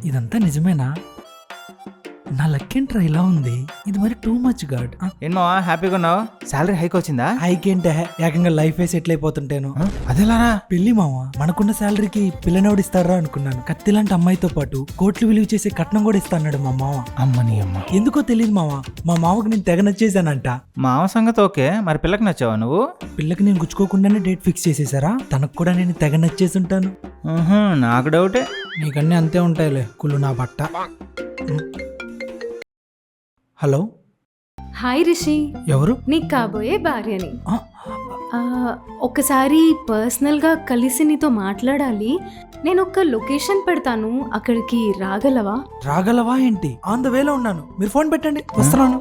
ఇదంతా నిజమేనా? నా లక్కేంట్రా ఇలా ఉంది? ఇది మరి టూ మచ్ గాడ్. ఏం మావా హ్యాపీగా ఉన్నావు? శాలరీ హైక్ వచ్చిందా? హైకేంటే ఏకంగా లైఫ్ సెటిల్ అయిపోతుంటాను. అదేలారా? పెళ్లి మామ, మనకున్న శాలరీకి పిల్లనోడిస్తారా అనుకున్నాను. కత్తిలాంటి అమ్మాయితో పాటు కోట్లు విలువ చేసే కట్నం కూడా ఇస్తాడు మా మామ. అమ్మని అమ్మ. ఎందుకో తెలియదు మామ, మా మామకు నేను తెగ నచ్చేసానంట. మామ సంగతి ఓకే, మరి పిల్లకి నచ్చావా నువ్వు? పిల్లకి నేను గుచ్చుకోకుండానే డేట్ ఫిక్స్ చేసేసారా? తనకు కూడా నేను తెగ నచ్చేసి ఉంటాను. నాకు డౌటే. నీకన్నీ అంతే ఉంటాయిలే కుళ్ళు నా బట్ట. Hello, hi Rishi. ఎవరు? నీకు కాబోయే భార్యని. ఆ, ఒక్కసారి పర్సనల్గా కలిసి నీతో మాట్లాడాలి. నేను ఒక లొకేషన్ పెడతాను, అక్కడికి రాగలవా? రాగలవా ఏంటి? ఆన్ ద వేలో ఉన్నాను, మీరు ఫోన్ పెట్టండి, వస్తున్నాను.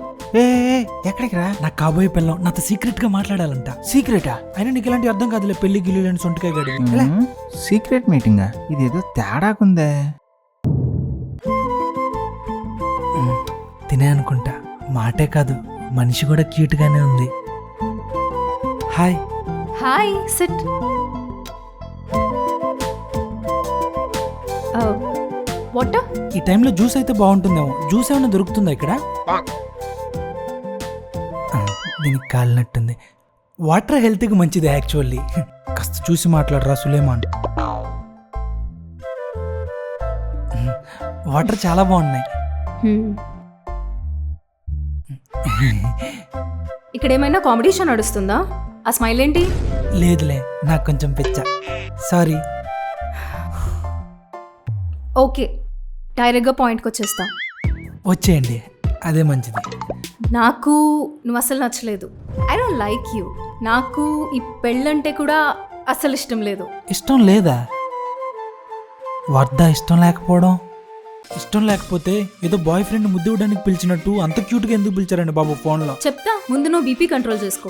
ఎక్కడికి రా? నాకు కాబోయే పిల్లం నాతో సీక్రెట్ గా మాట్లాడాలంట. సీక్రెటా? అయినా నీకు ఇలాంటి అర్థం కాదులే, పెళ్లి గిల్లి లేని సొంటికాయ గడి. సీక్రెట్ మీటింగా? ఇదేదో తేడాకుందే. తినే అనుకుంటా, మాటే కాదు మనిషి కూడా క్యూట్ గానే ఉంది. హాయ్. Hi, SIT. వాటర్? ఈ టైంలో జ్యూస్ అయితే బాగుంటుందేమో. జ్యూస్ ఏమైనా దొరుకుతుందా ఇక్కడ? దీనికి కాలినట్టుంది. వాటర్ హెల్త్కి మంచిది యాక్చువల్లీ. కాస్త చూసి మాట్లాడరా సులేమాన్. వాటర్ చాలా బాగున్నాయి. ఇక్కడ ఏమైనా కాంపిటీషన్ నడుస్తుందా? ఆ స్మైల్ ఏంటి? లేదులే, నాకు కొంచెం పిచ్చ. సారీ. ఓకే, డైరెక్ట్గా పాయింట్కి వచ్చేస్తా. వచ్చేయండి, అదే మంచిది. నాకు నువ్వు అసలు నచ్చలేదు. I don't like you. నాకు ఈ పెళ్ళంటే కూడా అసలు ఇష్టం లేదు. ఇష్టం లేదా? వద్దా ఇష్టం లేకపోవడం? ఇష్టం లేకపోతే ఏదో బాయ్ ఫ్రెండ్ ముద్దు ఇవ్వడానికి పిలిచినట్టు అంత క్యూట్ గా ఎందుకు పిలిచారండి బాబు ఫోన్ లో? చెప్తా, ముందు నువ్వు బీపీ కంట్రోల్ చేసుకో.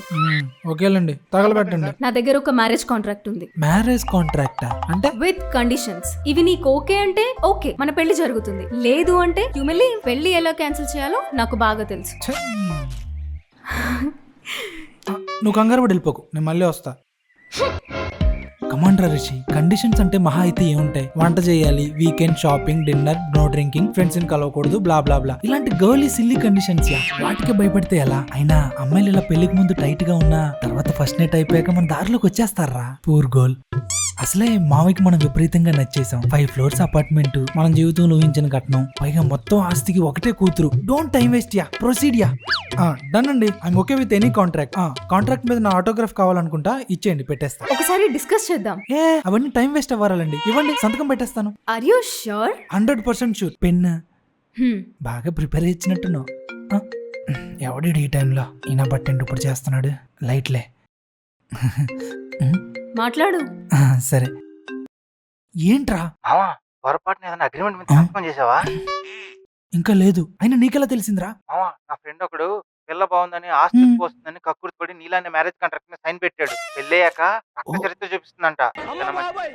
ఓకేలండి, తగలబెట్టండి. నా దగ్గర ఒక మ్యారేజ్ కాంట్రాక్ట్ ఉంది. మ్యారేజ్ కాంట్రాక్టా? అంటే విత్ కండిషన్స్. ఇవి నీకు ఓకే అంటే ఓకే, మన పెళ్లి జరుగుతుంది. లేదు అంటే హ్యూమన్లీ పెళ్లి ఎలా క్యాన్సిల్ చేయాలో నాకు బాగా తెలుసు. నువ్వు కంగారు పడి వెళ్ళిపోకు, నేను మళ్ళీ వస్తా. కమాండ్రా రిషి, కండిషన్స్ అంటే మహా అయితే ఏముంటాయి? వంట చేయాలి, weekend shopping, dinner, no drinking, friends ని కలవకూడదు, బ్లా బ్లా బ్లా. ఇలాంటి గర్లీ సిల్లీ కండిషన్స్ యా. వాటికే భయపడితే ఎలా? అయినా అమ్మాయిలు ఇలా పెళ్లికి ముందు టైట్ గా ఉన్నా తర్వాత ఫస్ట్ నైట్ అయిపోయాక మన దారిలోకి వచ్చేస్తారా? Poor goal. అసలే మావికి మనం విపరీతంగా నచ్చేసాం. 5 floors అపార్ట్మెంట్, మనం జీవితంలో ఊహించిన కట్నం, పైగా మొత్తం ఆస్తికి ఒకటే కూతురు. Don't time waste ya, proceed ya. Done అండి, I'm okay with any contract. Contract మీద నా ఆటోగ్రాఫ్ కావాలనుకుంటా, ఇచ్చేయండి, పెట్టేస్తా. ఒకసారి డిస్కస్ చేద్దాం. అవన్నీ టైం వేస్ట్ అవ్వాలండి. ఇవ్వండి, సంతకం పెట్టేస్తాను. Are you sure? 100% sure. Pen బాగా ప్రిపేర్ ఇచ్చినట్టున్నావు. ఎవడి ఈ టైంలో ఈయన బట్టండి ఇప్పుడు చేస్తున్నాడు. లైట్లే. మాట్లాడు. సరే. ఏంట్రా? పొరపాటున ఏదైనా అగ్రిమెంట్ మీద సంతకం చేసావా? ఇంకా లేదు. అయినా నీకెలా తెలిసిందిరా? నా ఫ్రెండ్ ఒకడు పిల్ల బాగుందని ఆస్తి వస్తుందని కక్కుర్తి పడి నీలానే మ్యారేజ్ కాంట్రాక్ట్ మీద సైన్ పెట్టాడు. పెళ్ళయ్యాక రక్త చరిత్ర చూపిస్తుందంట.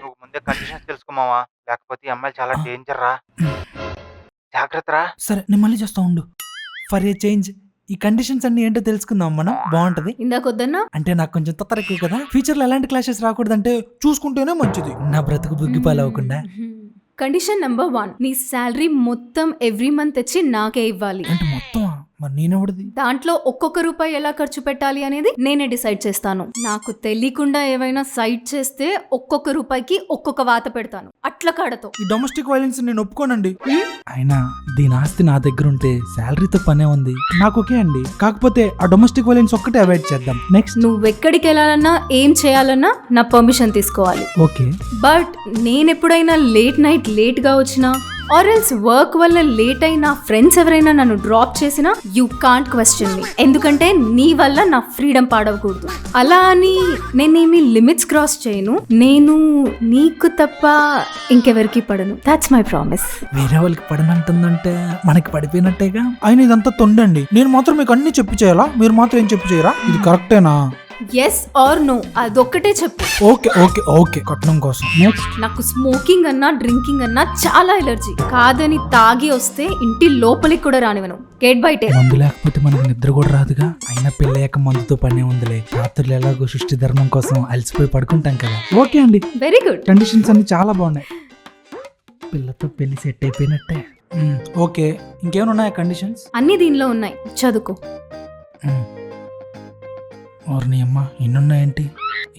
నువ్వు ముందే కండిషన్స్ తెలుసుకోమావా, లేకపోతే ఈ అమ్మాయిలు చాలా డేంజర్ రా. జాగ్రత్త రా. సరే, నేను మళ్ళీ చేస్తా ఉండు. ఫర్ ఏ చేంజ్ ఈ కండిషన్స్ అన్ని ఏంటో తెలుసుకుందాం మనం. బాగుంటది. ఇందాకొద్దన్నా అంటే నాకు కొంచెం తొత్తర ఎక్కువ కదా. ఫ్యూచర్ లో ఎలాంటి క్లాషెస్ రాకూడదంటే చూసుకుంటేనే మంచిది, నా బ్రతుకు బుగ్గిపాలవ్వకుండా. కండిషన్ నెంబర్ 1, నీ శాలరీ మొత్తం ఎవ్రీ మంత్ తెచ్చి నాకే ఇవ్వాలి. అంటే మొత్తం? మరి నేనెవడిది? దాంట్లో ఒక్కొక్క రూపాయి ఎలా ఖర్చు పెట్టాలి అనేది నేనే డిసైడ్ చేస్తాను. నాకు తెలియకుండా ఏవైనా సైడ్ చేస్తే ఒక్కొక్క రూపాయికి ఒక్కొక్క వాత పెడతాను, అట్ల కాడతో. ఈ డొమెస్టిక్ వైలెన్స్ నేను ఒప్పుకోనండి. అయినా దీని ఆస్తి నా దగ్గర ఉంటే శాలరీతో పనే ఉంది. నాకు ఓకే అండి, కాకపోతే ఆ డొమెస్టిక్ వైలెన్స్ ఒక్కటే అవాయిడ్ చేద్దాం. నెక్స్ట్, నువ్వెక్కడికి వెళ్ళాలన్నా ఏం చేయాలన్నా నా పర్మిషన్ తీసుకోవాలి. ఓకే. బట్ నేను ఎప్పుడైనా లేట్ గా వచ్చినా ఆర్ ఎల్స్ వర్క్ వల్ల లేట్ అయినా ఫ్రెండ్స్ ఎవరైనా నన్ను డ్రాప్ చేసినా యూ కాంట్ క్వశ్చన్ మీ, ఎందుకంటే నీ వల్ల నా ఫ్రీడమ్ పాడవకూడదు. అలా అని నేనేమి లిమిట్స్ క్రాస్ చేయను. నేను నీకు తప్ప ఇంకెవరికి పడను. That's my promise. వేరే వాళ్ళకి పడనంటుందంటే మనకి పడిపోయినట్టేగా. అయినా ఇదంతా తొండండి. నేను మాత్రం మీకు అన్ని చెప్పి చేయాలా? మీరు మాత్రం ఏం చెప్పి చేయరా? ఇది కరెక్టేనా? ఎస్ ఆర్ నో, అదొక్కటే చెప్పు. ఓకే ఓకే ఓకే, కట్నం కోసం. నెక్స్ట్, నాకు స్మోకింగ్ అన్నా డ్రింకింగ్ అన్నా చాలా ఎలర్జీ. కాదని తాగి వస్తే ఇంటి లోపలికి కూడా రానివను. గేట్ బయటే. మందు లేకపోతే మనకు నిద్ర కూడా రాదుగా. అయినా పెళ్ళయ్యాక మందుతో పనే ఉందిలే. రాత్రులు ఎలాగో సృష్టి ధర్మం కోసం అలసిపోయి పడుకుంటాం కదా. ఓకే అండి, వెరీ గుడ్. కండిషన్స్ అన్ని చాలా బాగున్నాయి. పిల్లతో పెళ్లి సెట్ అయిపోయినట్టే. ఓకే, ఇంకేమైనా ఉన్నాయా కండిషన్స్? అన్ని దీనిలో ఉన్నాయి, చదువుకో. ఓర్ని అమ్మ, ఇన్నున్నాయేంటి?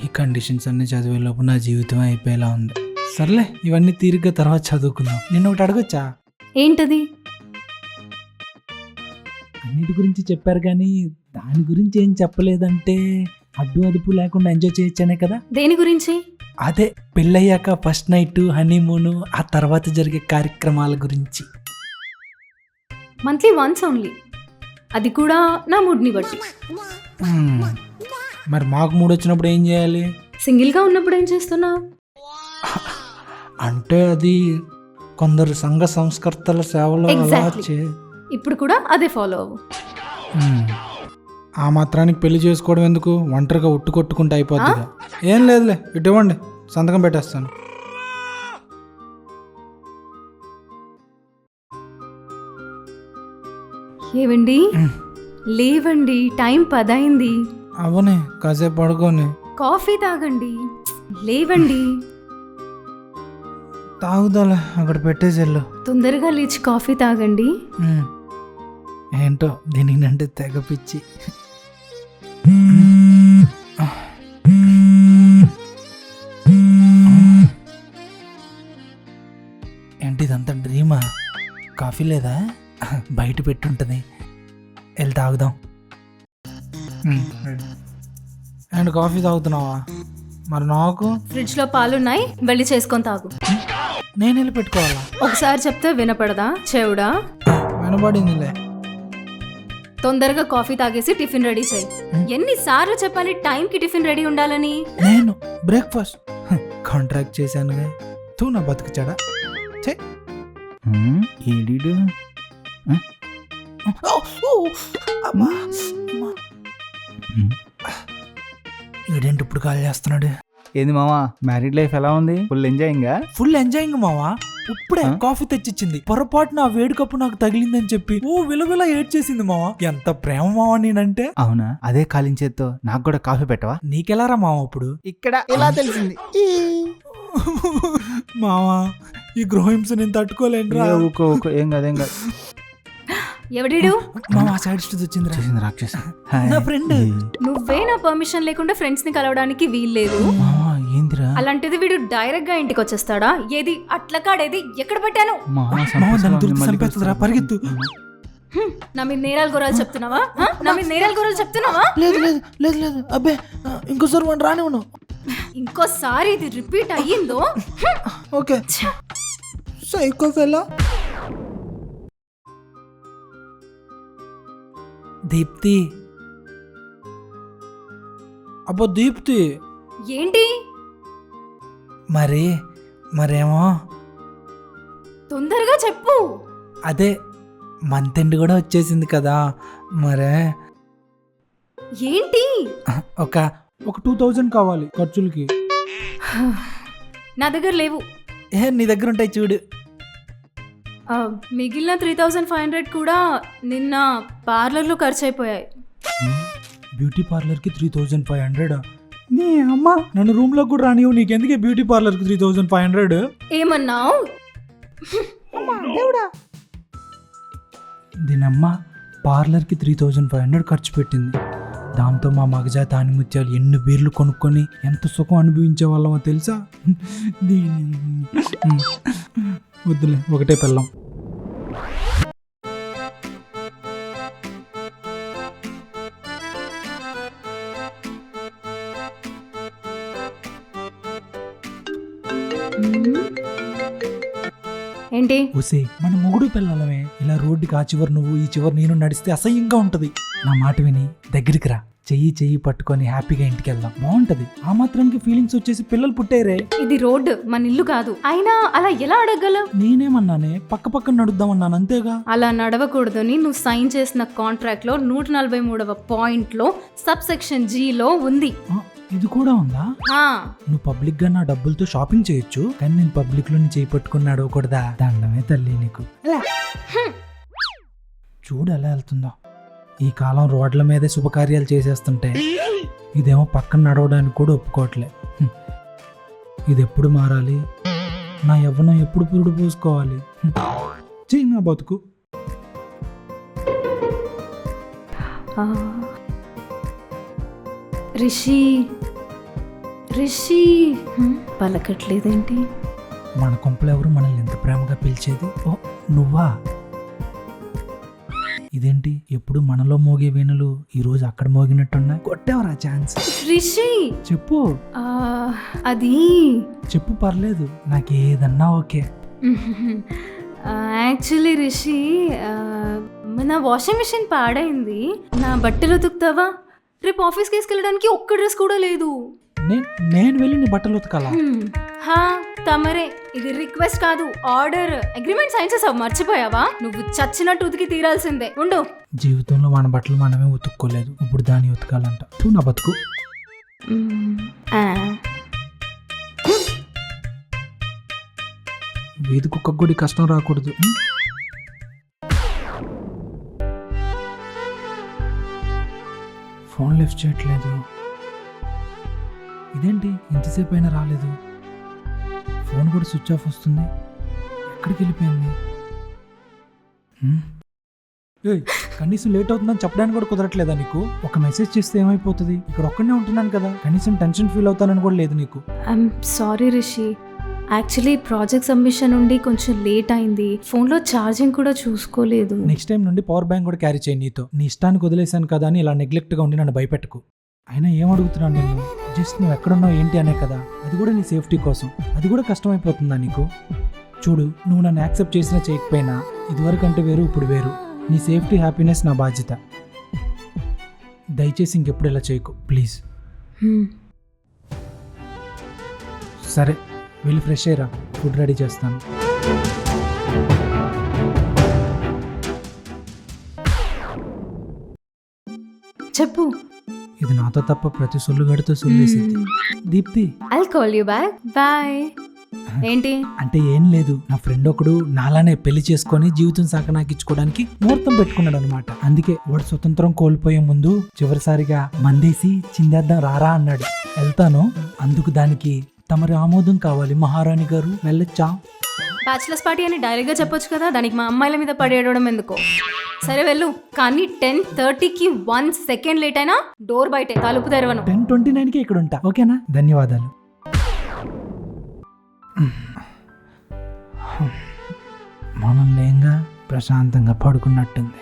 ఈ కండిషన్స్ అన్ని చదివేలోపు నా జీవితం అయిపోయేలా ఉంది. సర్లే, ఇవన్నీ తీరిగ్గా తర్వాత చదువుకుందాం. నిన్న ఒకటి అడగొచ్చా? ఏంటది? అన్నిటి గురించి చెప్పారు కానీ దాని గురించి ఏం చెప్పలేదంటే అడ్డు అదుపు లేకుండా ఎంజాయ్ చేయొచ్చనే కదా. దేని గురించి? అదే పెళ్ళయ్యాక ఫస్ట్ నైట్, హనీమూన్, ఆ తర్వాత జరిగే కార్యక్రమాల గురించి. మంత్లీ వన్స్ ఓన్లీ, అది కూడా నా మూడ్ని బట్టి. మరి మాకు మూడు వచ్చినప్పుడు ఏం చేయాలి? సింగిల్గా ఉన్నప్పుడు ఏం చేస్తున్నావు? అంటే అది కొందరు సంఘ సంస్కర్తల సేవలో అలా Exactly. ఇప్పుడు కూడా అదే ఫాలో అవ్వు. ఆ మాత్రానికి పెళ్లి చేసుకోవడం ఎందుకు? ఒంటరిగా ఉట్టు కొట్టుకుంటే అయిపోద్ది. ఏం లేదులే, ఇటు ఇవ్వండి, సంతకం పెట్టేస్తాను. ఏవండి, లేవండి, టైం 10 అయింది. అవనే కాసేపు పడుకోని కాఫీ తాగండి, లేవండి. తాగుదాలే, అక్కడ పెట్టేసేళ్ళు. తొందరగా లేచి కాఫీ తాగండి. ఏంటో దీనికి అంటే తెగ పిచ్చి. ఏంటి ఇదంతా డ్రీమా? కాఫీ లేదా? బయట పెట్టుంటుంది, వెళ్ళి తాగుదాం. అండ్ కాఫీ తాగుతున్నావా? మరి నాకు ఫ్రిడ్జ్ లో పాలున్నాయి, వెళ్ళి చేసుకొని తాగు. నేను వెళ్ళి పెట్టుకోవాలా? ఒకసారి చెప్తే వినపడదా చెవుడా? వినపడిందిలే. తొందరగా కాఫీ తాగేసి టిఫిన్ రెడీ చేయి. ఎన్నిసార్లు చెప్పాలి టైంకి టిఫిన్ రెడీ ఉండాలని? నేను బ్రేక్ఫాస్ట్ కాంట్రాక్ట్ చేశానుగా. తూ నా బతుకుచాడా. ఏడీడు ఈడేంటి ఇప్పుడు కాల్ చేస్తున్నాడు? ఏంది మావా, మ్యారీడ్ లైఫ్ ఎలా ఉంది? ఫుల్ ఎంజాయింగా? ఫుల్ ఎంజాయింగ్ మావా. ఇప్పుడే కాఫీ తెచ్చిచ్చింది. పొరపాటున ఆ వేడి కప్పు నాకు తగిలిందని చెప్పి విలవిల ఏడ్ చేసింది మావా. ఎంత ప్రేమ మావా నేనంటే. అవునా? అదే కాలించేత్తో నాకు కూడా కాఫీ పెట్టవా? నీకెలారా మావా ఇప్పుడు? ఇక్కడ ఎలా తెలిసింది? మావా, ఈ గృహహింస నేను తట్టుకోలేనురా. ఏం కాదు, ఏం కాదు. ఎవడిడు? మావా సైడ్ స్టిచ్ వచ్చింది. చేసింది రాక్షస, నా ఫ్రెండ్. నువ్వే నా పర్మిషన్ లేకుండా ఫ్రెండ్స్ ని కలవడానికి వీల్లేదు. ఏందిరా? అలాంటిది వీడు డైరెక్ట్ గా ఇంటికి వచ్చేస్తాడా? ఏది అట్ల కాడేది? ఎక్కడ పెట్టాను? పరిగెత్తు. నా మీద నేరాలు గొర్రెలు చెప్తున్నావా? నా మీద నేరాలు గొర్రెలు చెప్తున్నావా? లేదు లేదు లేదు లేదు, అబ్బే ఇంకోసారి వాడు రానివ్వను. ఇంకోసారి ఇది రిపీట్ అయ్యిందో. Okay psycho fellow. దీప్తి, అబ్బో దీప్తి. ఏంటి? మరేమో తొందరగా చెప్పు. అదే మంత్ ఎండ్ కూడా వచ్చేసింది కదా, మరే ఏంటి? ఒక 2000 కావాలి ఖర్చులకి. నా దగ్గర లేవు. నీ దగ్గర ఉంటాయి చూడు. మిగిలిన 3500 కూడా నిన్న పార్లర్లో ఖర్చు అయిపోయాయి. బ్యూటీ పార్లర్కి 3500? నీ అమ్మ, నన్ను రూమ్ లో కూడా రానివ్వు. నీకెందుకే బ్యూటీ పార్లర్కి 3500? ఏమన్నావు? దీనమ్మ పార్లర్కి 3500 ఖర్చు పెట్టింది. దాంతో మా మగజాతి ఆనిముత్యాలు ఎన్ని బీర్లు కొనుక్కొని ఎంత సుఖం అనుభవించే వాళ్ళమో తెలుసా? వద్దులే, ఒకటే పెళ్ళం. ఏంటి? ఉసే, మన మొగుడు పిల్లలమే ఇలా రోడ్డుకి ఆ చివరి నువ్వు ఈ చివరి నేను నడిస్తే అసహ్యంగా ఉంటది. నా మాట విని దగ్గరికి రా, చెయ్యి పట్టుకొని హ్యాపీగా ఇంటికి వెళ్దాం, బాగుంటది. ఆ మాత్రానికి ఫీలింగ్స్ వచ్చేసి పిల్లలు పుట్టారే. ఇది రోడ్డు, మన ఇల్లు కాదు. అయినా అలా ఎలా అడగలవు? నేనేమన్నానే, పక్క నడుద్దామన్నాను అంతేగా. అలా నడవకూడదని నువ్వు సైన్ చేసిన కాంట్రాక్ట్ లో 143వ పాయింట్ లో సబ్ సెక్షన్ G లో ఉంది. ఇది కూడా ఉందా? నువ్వు పబ్లిక్ గా నా డబ్బులతో షాపింగ్ చేయొచ్చు, కానీ నేను పబ్లిక్ లో చేయి పట్టుకుని నడవకూడదా? దండమే తల్లి నీకు. చూడు ఎలా వెళ్తుందో. ఈ కాలం రోడ్ల మీదే శుభకార్యాలు చేసేస్తుంటే ఇదేమో పక్కన నడవడానికి కూడా ఒప్పుకోవట్లే. ఇది ఎప్పుడు మారాలి? నా యవ్వనం ఎప్పుడు పురుడు పూసుకోవాలి? చెయ్యి నా బతుకు. ఆ, రిషి రిషి పలకట్లేదేంటి? మన కొంపలు ఎవరు మనల్ని ఎంత ప్రేమగా పిలిచేది? ఓ నువ్వా? ఇదేంటి ఎప్పుడు మనలో మోగే వేణులు ఈరోజు అక్కడ మోగినట్టున్నాయి? కొట్టేవరా ఛాన్స్? రిషి చెప్పు. ఆ, అది చెప్పు, పర్లేదు, నాకు ఏదన్నా ఓకే. యాక్చువల్లీ రిషి, నా వాషింగ్ మిషన్ పాడైంది. నా బట్టలు ఉతుకుతావా? రేపు ఆఫీస్కి తీసుకెళ్ళడానికి ఒక్క డ్రెస్ కూడా లేదు. నేను వెళ్ళి నీ బట్టలు ఉతకాలా? హా తమరే, ఇది రిక్వెస్ట్ కాదు, ఆర్డర్. అగ్రిమెంట్ సైన్ చేసావు, మర్చిపోయావా? నువ్వు చచ్చినట్టు ఉతికి తీరాల్సిందే. ఉండు. జీవితంలో మన బట్టలు మనమే ఉతుక్కోలేదు, ఇప్పుడు దాన్ని ఉతకాలంట. చూ నా బతుకు. వీధి కుక్కకు కూడా కష్టం రాకూడదు. ఫోన్ లిఫ్ట్ చేయట్లేదు. ఇదేంటి ఇంతసేపు అయినా రాలేదు? ఫోన్ కూడా స్విచ్ ఆఫ్ వస్తుంది. ఎక్కడికి వెళ్ళిపోయింది? ఏయ్, కనీసం లేట్ అవుతుందని చెప్పడానికి కూడా కుదరట్లేదా నీకు? ఒక మెసేజ్ చేస్తే ఏమైపోతుంది? ఇక్కడ ఒక్కడనే ఉంటున్నాను కదా, కనీసం టెన్షన్ ఫీల్ అవుతానని కూడా లేదు నీకు. I'm sorry Rishi, actually project submission నుండి కొంచెం లేట్ అయింది. ఫోన్లో ఛార్జింగ్ కూడా చూసుకోలేదు. నెక్స్ట్ టైం నుండి పవర్ బ్యాంక్ కూడా క్యారీ చేయి నీతో. నీ ఇష్టానికి వదిలేశాను కదా అని ఇలా నెగ్లెక్ట్గా ఉండి నన్ను భయపెట్టుకు. అయినా ఏం అడుగుతున్నాను నేను? జస్ట్ నువ్వు ఎక్కడున్నావు ఏంటి అనే కదా. అది కూడా నీ సేఫ్టీ కోసం. అది కూడా కష్టమైపోతుందా నీకు? చూడు, నువ్వు నన్ను యాక్సెప్ట్ చేసినా చేయకపోయినా ఇదివరకు అంటే వేరు, ఇప్పుడు వేరు. నీ సేఫ్టీ హ్యాపీనెస్ నా బాధ్యత. దయచేసి ఇంకెప్పుడు ఇలా చేయకు ప్లీజ్. సరే, వెళ్ళి ఫ్రెష్ అయ్యరా, ఫుడ్ రెడీ చేస్తాను. చెప్పు. ఇది నాతో తప్ప ప్రతి సొల్లుగాడితో సొల్లేసింది. Deepthi, I'll call you back. Bye. ఏంటి అంటే ఏం లేదు, నా ఫ్రెండ్ ఒకడు నాలానే పెళ్లి చేసుకొని జీవితం సాకనాకించుకోవడానికి ముహూర్తం పెట్టుకున్నాడు అనమాట. అందుకే వాడు స్వతంత్రం కోల్పోయే ముందు చివరిసారిగా మందేసి చిందేద్దాం రారా అన్నాడు. వెళ్తాను, అందుకు దానికి తమరి ఆమోదం కావాలి మహారాణి గారు. వెళ్ళొచ్చా? బ్యాచిలర్స్ పార్టీ అని డైరెక్ట్గా చెప్పొచ్చు కదా, దానికి మా అమ్మాయిల మీద పడేయడం ఎందుకో. సరే వెళ్ళు, కానీ 10:30కి 1 సెకండ్ లేట్ అయినా డోర్ బయటే, తలుపు తెరవను. 10:29కి ఇక్కడ ఉంటా, ఓకేనా? ధన్యవాదాలు. మనం లేంగా ప్రశాంతంగా పడుకున్నట్టుంది.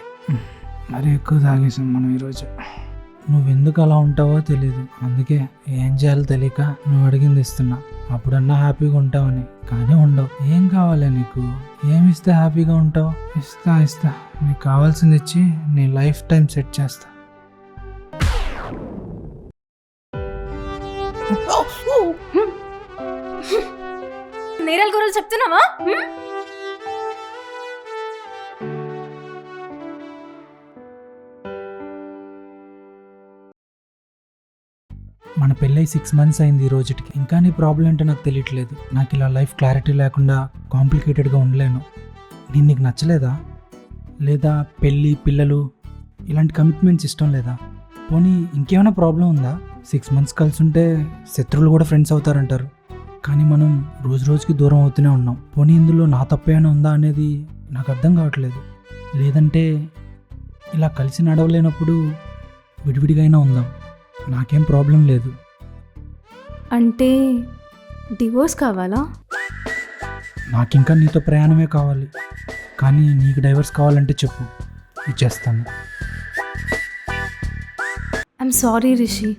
మరి ఎక్కువ తాగేసాం మనం ఈరోజు. నువ్వెందుకు అలా ఉంటావో తెలీదు, అందుకే ఏం చేయాలో తెలియక నువ్వు అడిగింది ఇస్తున్నా. అప్పుడన్నా హ్యాపీగా ఉంటావని, కానీ ఉండవు. ఏం కావాలి నీకు? ఏమిస్తే హ్యాపీగా ఉంటావు? ఇస్తా. నీకు కావాల్సింది ఇచ్చి నీ లైఫ్ టైం సెట్ చేస్తా. నేరాలు కూరలు చెప్తున్నావా? మన పెళ్ళై 6 months అయింది ఈ రోజుకి. ఇంకా నీ ప్రాబ్లం ఏంటో నాకు తెలియట్లేదు. నాకు ఇలా లైఫ్ క్లారిటీ లేకుండా కాంప్లికేటెడ్గా ఉండలేను. నేను నీకు నచ్చలేదా? లేదా పెళ్ళి, పిల్లలు ఇలాంటి కమిట్మెంట్స్ ఇష్టం లేదా? పోనీ ఇంకేమైనా ప్రాబ్లం ఉందా? 6 months కలిసి ఉంటే శత్రువులు కూడా ఫ్రెండ్స్ అవుతారంటారు, కానీ మనం రోజు రోజుకి దూరం అవుతూనే ఉన్నాం. పోనీ ఇందులో నా తప్పేమైనా ఉందా అనేది నాకు అర్థం కావట్లేదు. లేదంటే ఇలా కలిసి నడవలేనప్పుడు విడివిడిగా అయినా ఉందాం, నాకేం ప్రాబ్లం లేదు. అంటే డివోర్స్ కావాలా? నాకింకా నీతో ప్రయాణమే కావాలి, కానీ నీకు డైవర్స్ కావాలంటే చెప్పు, ఇచ్చేస్తాను. ఐఎమ్ సారీ రిషి,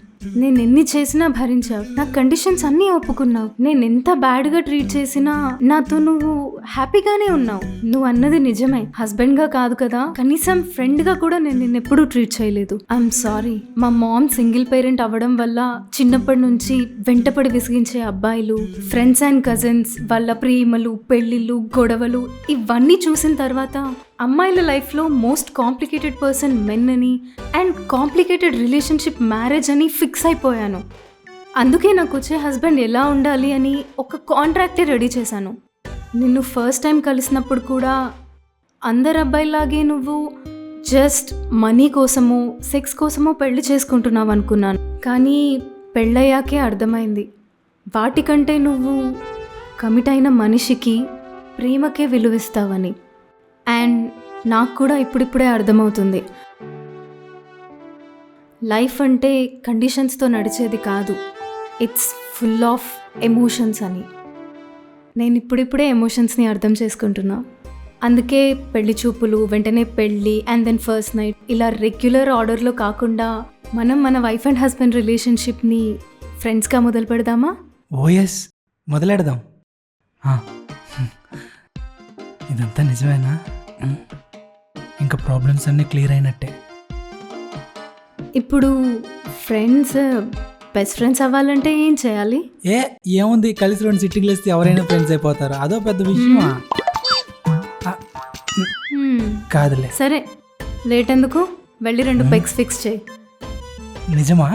నేను ఎన్ని చేసినా భరించావు, నా కండిషన్స్ అన్నీ ఒప్పుకున్నావు. నేను ఎంత బ్యాడ్గా ట్రీట్ చేసినా నాతో నువ్వు హ్యాపీగానే ఉన్నావు. నువ్వు అన్నది నిజమే, హస్బెండ్గా కాదు కదా, కనీసం ఫ్రెండ్గా కూడా నేను నిన్ను ఎప్పుడూ ట్రీట్ చేయలేదు. I'm sorry. మా మామ్ సింగిల్ పేరెంట్ అవ్వడం వల్ల చిన్నప్పటి నుంచి వెంటపడి విసిగించే అబ్బాయిలు, ఫ్రెండ్స్ అండ్ కజిన్స్, వాళ్ళ ప్రేమలు, పెళ్ళిళ్ళు, గొడవలు ఇవన్నీ చూసిన తర్వాత అమ్మాయిల లైఫ్లో మోస్ట్ కాంప్లికేటెడ్ పర్సన్ మెన్ అని అండ్ కాంప్లికేటెడ్ రిలేషన్షిప్ మ్యారేజ్ అని ఫిక్స్ అయిపోయాను. అందుకే నాకు వచ్చే హస్బెండ్ ఎలా ఉండాలి అని ఒక కాంట్రాక్టే రెడీ చేశాను. నిన్ను ఫస్ట్ టైం కలిసినప్పుడు కూడా అందరు అబ్బాయిలాగే నువ్వు జస్ట్ మనీ కోసమో సెక్స్ కోసమో పెళ్లి చేసుకుంటున్నావు అనుకున్నాను. కానీ పెళ్ళయ్యాకే అర్థమైంది, వాటికంటే నువ్వు కమిట్ అయిన మనిషికి ప్రేమకే విలువిస్తావని. అండ్ నాకు కూడా ఇప్పుడిప్పుడే అర్థమవుతుంది, లైఫ్ అంటే కండిషన్స్తో నడిచేది కాదు, ఇట్స్ ఫుల్ ఆఫ్ ఎమోషన్స్ అని. నేను ఇప్పుడిప్పుడే ఎమోషన్స్ని అర్థం చేసుకుంటున్నా. అందుకే పెళ్లి చూపులు, వెంటనే పెళ్ళి అండ్ దెన్ ఫస్ట్ నైట్ ఇలా రెగ్యులర్ ఆర్డర్లో కాకుండా మనం మన వైఫ్ అండ్ హస్బెండ్ రిలేషన్షిప్ని ఫ్రెండ్స్గా మొదలు పెడదామా? ఓఎస్, మొదలెడదాం. ఇదంతా నిజమేనా? ఇంకా ప్రాబ్లమ్స్ అన్నీ క్లియర్ అయినట్టే. ఇప్పుడు ఫ్రెండ్స్ బెస్ట్ ఫ్రెండ్స్ అవ్వాలంటే ఏం చేయాలి? ఏముంది, కలిసి 2 సిట్టింగ్లు వేస్తే ఎవరైనా ఫ్రెండ్స్ అయిపోతారు. అదో పెద్ద విషయమా? కాదులే. సరే, లేట్ ఎందుకు, వెళ్ళి 2 పెగ్స్ ఫిక్స్ చేయి. నిజమా?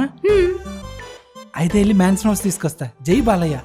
అయితే వెళ్ళి మ్యాన్షన్ హౌస్ తీసుకొస్తా. జై బాలయ్య.